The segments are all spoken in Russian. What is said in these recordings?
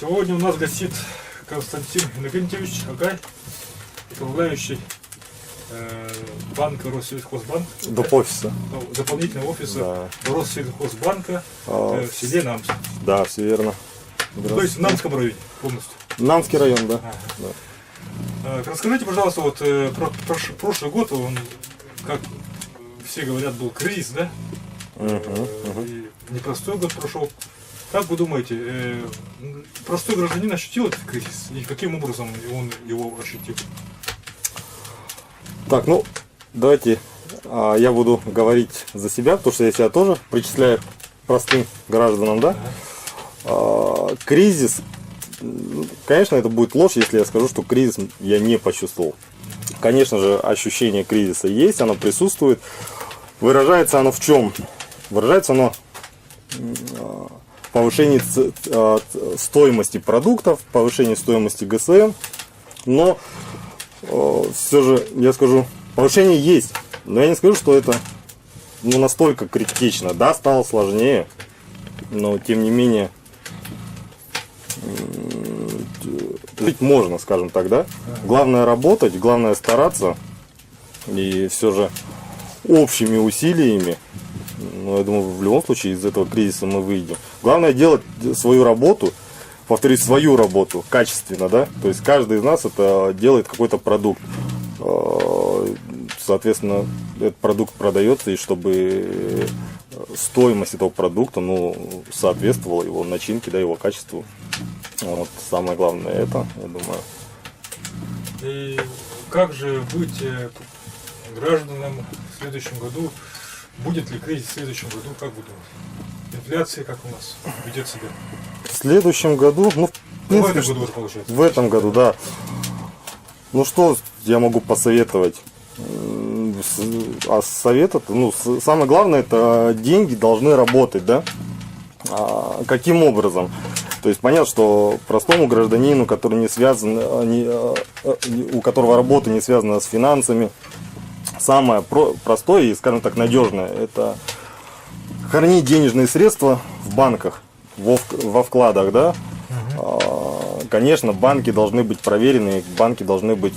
Сегодня у нас гостит Константин Иннокентьевич Агай, управляющий банка Россельхозбанк. Доп. Офиса. Дополнительного офиса Россельхозбанка в селе Намск. Да, все верно. То есть в Намском районе полностью. Намский район, да. Расскажите, пожалуйста, вот про прошлый год, он, как все говорят, был кризис, да? И непростой год прошел. Как вы думаете, простой гражданин ощутил этот кризис? И каким образом он его ощутил? Так, ну, давайте я буду говорить за себя, потому что я себя тоже причисляю к простым гражданам, да? Кризис, конечно, это будет ложь, если я скажу, что кризис я не почувствовал. Конечно же, ощущение кризиса есть, оно присутствует. Выражается оно в чем? Выражается оно в повышении стоимости продуктов, повышении стоимости ГСМ. Но все же, я скажу, повышение есть. Но я не скажу, что это настолько критично. Да, стало сложнее, но тем не менее жить можно, скажем так, да? Главное работать, главное стараться. И все же общими усилиями, я думаю, в любом случае из этого кризиса мы выйдем. Главное делать свою работу, повторить свою работу качественно, да? То есть каждый из нас это делает какой-то продукт. Соответственно, этот продукт продается, и чтобы стоимость этого продукта, соответствовала его начинке, да, его качеству. Вот самое главное это, я думаю. И как же быть гражданам в следующем году? Будет ли кризис в следующем году? Как вы думаете? Инфляция как у нас ведет себя? В следующем году, в принципе, в этом году уже получается. В этом году, да. Ну что я могу посоветовать? А совет, самое главное, это деньги должны работать, да? Каким образом? То есть понятно, что простому гражданину, который не связан, у которого работа не связана с финансами, самое простое и, скажем так, надежное — это хранить денежные средства в банках, во вкладах, да? Конечно, банки должны быть проверены, банки должны быть,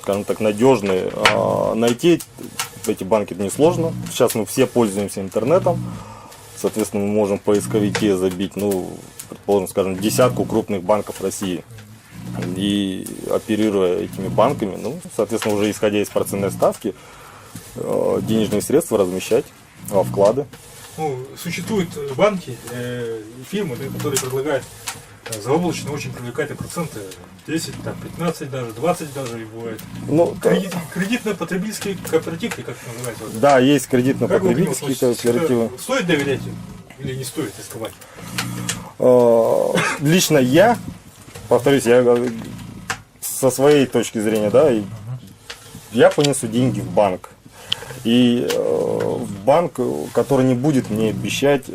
скажем так, надежные. Найти эти банки несложно. Сейчас мы все пользуемся интернетом. Соответственно, мы можем в поисковике забить, предположим, скажем, десятку крупных банков России. И оперируя этими банками, соответственно, уже исходя из процентной ставки, денежные средства размещать во вклады. Существуют банки и фирмы, которые предлагают заоблачно очень привлекательные проценты, 10, 15 даже, 20 даже и бывает. Кредитно-потребительские кооперативы, как это называется? Да, есть кредитно-потребительские кооперативы. Стоит доверять им или не стоит рисковать? Лично я, повторюсь, я со своей точки зрения, да, я понесу деньги в банк. И в банк, который не будет мне обещать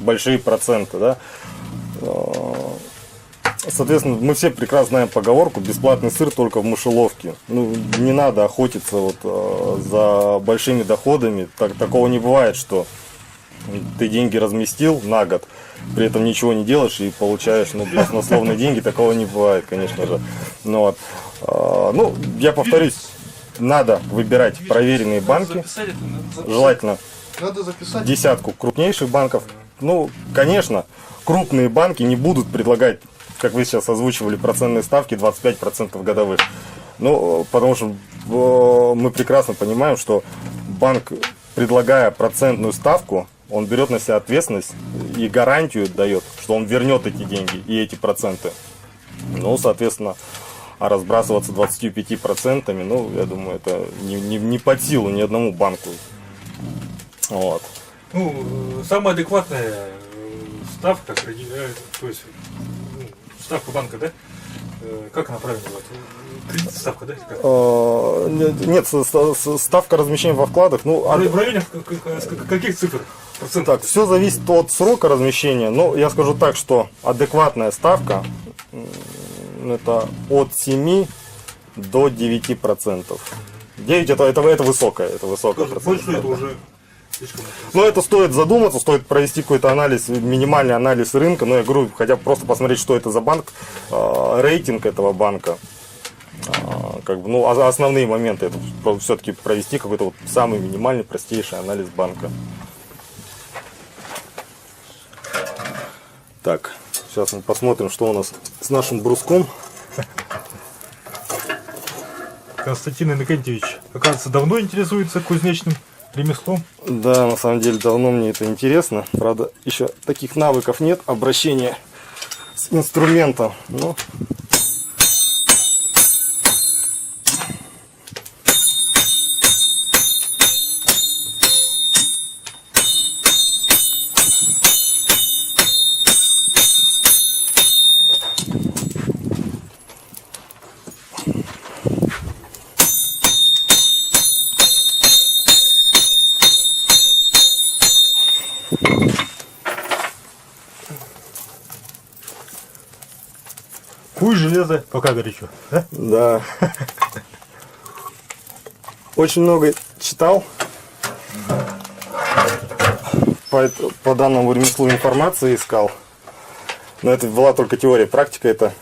большие проценты, да. Соответственно, мы все прекрасно знаем поговорку: бесплатный сыр только в мышеловке. Не надо охотиться за большими доходами. Такого не бывает, что ты деньги разместил на год, при этом ничего не делаешь и получаешь баснословные деньги. Такого не бывает, конечно же. Я повторюсь, надо выбирать проверенные банки, желательно десятку крупнейших банков. Конечно, крупные банки не будут предлагать, как вы сейчас озвучивали, процентные ставки 25% годовых. Потому что мы прекрасно понимаем, что банк, предлагая процентную ставку, он берет на себя ответственность и гарантию дает, что он вернет эти деньги и эти проценты. Соответственно, разбрасываться 25%, я думаю, это не под силу ни одному банку. Вот. Самая адекватная ставка, то есть ставка банка, да? Как она правильно называется? Кредитная ставка, да? Нет, ставка размещения во вкладах. В районе каких цифр? Так, все зависит от срока размещения. Я скажу так, что адекватная ставка это от 7 до 9%. 9 это высокая. Больше это уже Слишком Но это стоит задуматься, стоит провести какой-то анализ, минимальный анализ рынка. Но я говорю, хотя бы просто посмотреть, что это за банк, рейтинг этого банка. Как бы, ну, основные моменты это все-таки провести какой-то вот самый минимальный, простейший анализ банка. Так, сейчас мы посмотрим, что у нас с нашим бруском. Константин Иннокентьевич, оказывается, давно интересуется кузнечным ремеслом. Да, на самом деле давно мне это интересно. Правда, еще таких навыков нет обращения с инструментом. Но... Куй железо, пока горячо. Да? Да. Очень много читал по данному ремеслу информации искал. Но это была только теория, практика это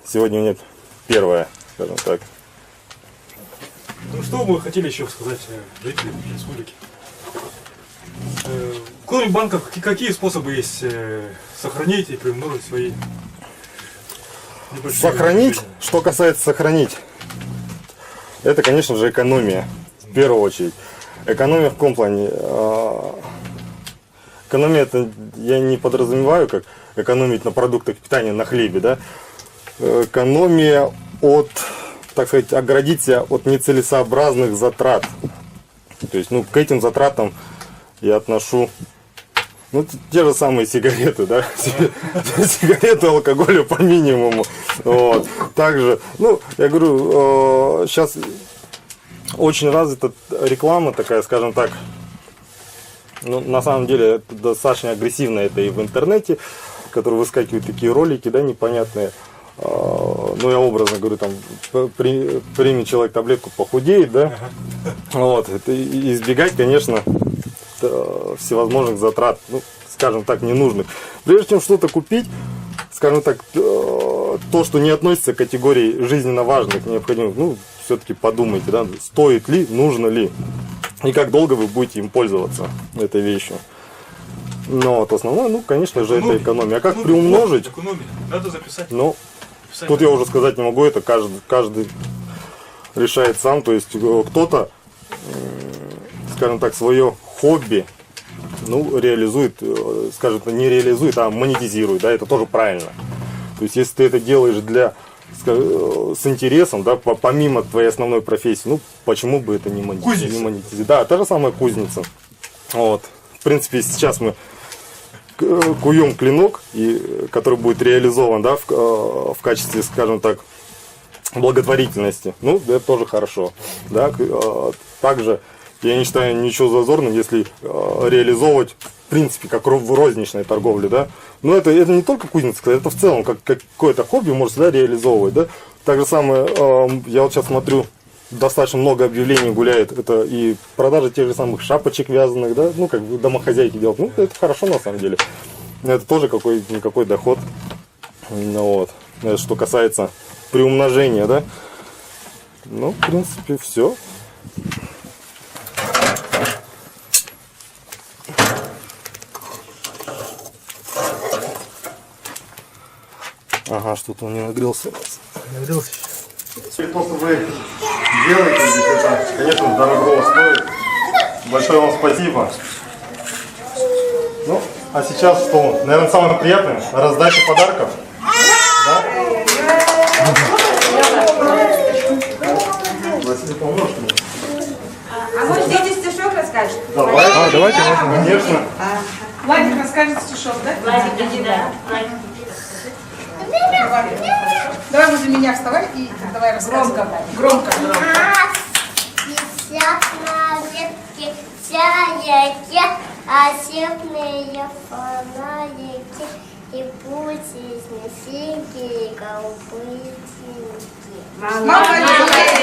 сегодня нет первая, скажем так. Ну что вы хотели еще сказать жителям республики? Кроме банков, какие способы есть сохранить и приумножить свои небольшие Сохранить, вложения? что касается сохранить, это, конечно же, экономия, в первую очередь. Экономия в каком плане? Экономия, это я не подразумеваю, как экономить на продуктах питания, на хлебе, да? Экономия от, так сказать, оградить себя от нецелесообразных затрат. То есть, ну, к этим затратам я отношу, ну, те же самые сигареты, да, сигареты, алкоголя по минимуму. Вот. Также, ну, я говорю, сейчас очень развита реклама такая, скажем так, ну, на самом деле, это достаточно агрессивно это и в интернете, которые выскакивают такие ролики, да, непонятные. Ну, я образно говорю, там, примет человек таблетку, похудеет, да. Вот, это избегать, конечно, всевозможных затрат, ну, скажем так, ненужных. Прежде чем что-то купить, скажем так, то, что не относится к категории жизненно важных, необходимых, ну, все-таки подумайте, да, стоит ли, нужно ли, и как долго вы будете им пользоваться, этой вещью. Но вот основное, ну, конечно же, это экономия. А как приумножить? Экономия. Надо записать. Ну, тут я уже сказать не могу, это каждый решает сам. То есть кто-то, скажем так, свое хобби, ну, реализует, скажем, не реализует, а монетизирует, да, это тоже правильно. То есть, если ты это делаешь с интересом, да, помимо твоей основной профессии, ну, почему бы это не монетизировать? Да, та же самая кузница. Вот. В принципе, сейчас мы куем клинок, который будет реализован, да, в качестве, скажем так, благотворительности. Ну, это тоже хорошо. Да. Также я не считаю ничего зазорным, если реализовывать, в принципе, как в розничной торговле, да. Но это не только кузница, это в целом как какое-то хобби можно, да, реализовывать, да. Так же самое, я вот сейчас смотрю, достаточно много объявлений гуляет, это и продажа тех же самых шапочек вязаных, да, ну, как бы домохозяйки делают, ну, это хорошо на самом деле. Это тоже какой-никакой доход. Ну, вот. Это что касается приумножения, да. Ну, в принципе, все. Ага, что-то он не нагрелся. Нагрелся. То, что вы делаете здесь, это, конечно, дорого стоит. Большое вам спасибо. Ну, а сейчас что? Наверное, самое приятное — раздача подарков. Да? Василий, поможешь мне? А может, дети стишок расскажет? Давай. Давайте, можно. Конечно. Владик расскажет стишок, да? Владик, иди, да. Давай возле меня вставай и давай рассказывай. Громко. Висят на ветке чайки, осенние фонарики, и путь из носинки, и голубые тинки. Молодец!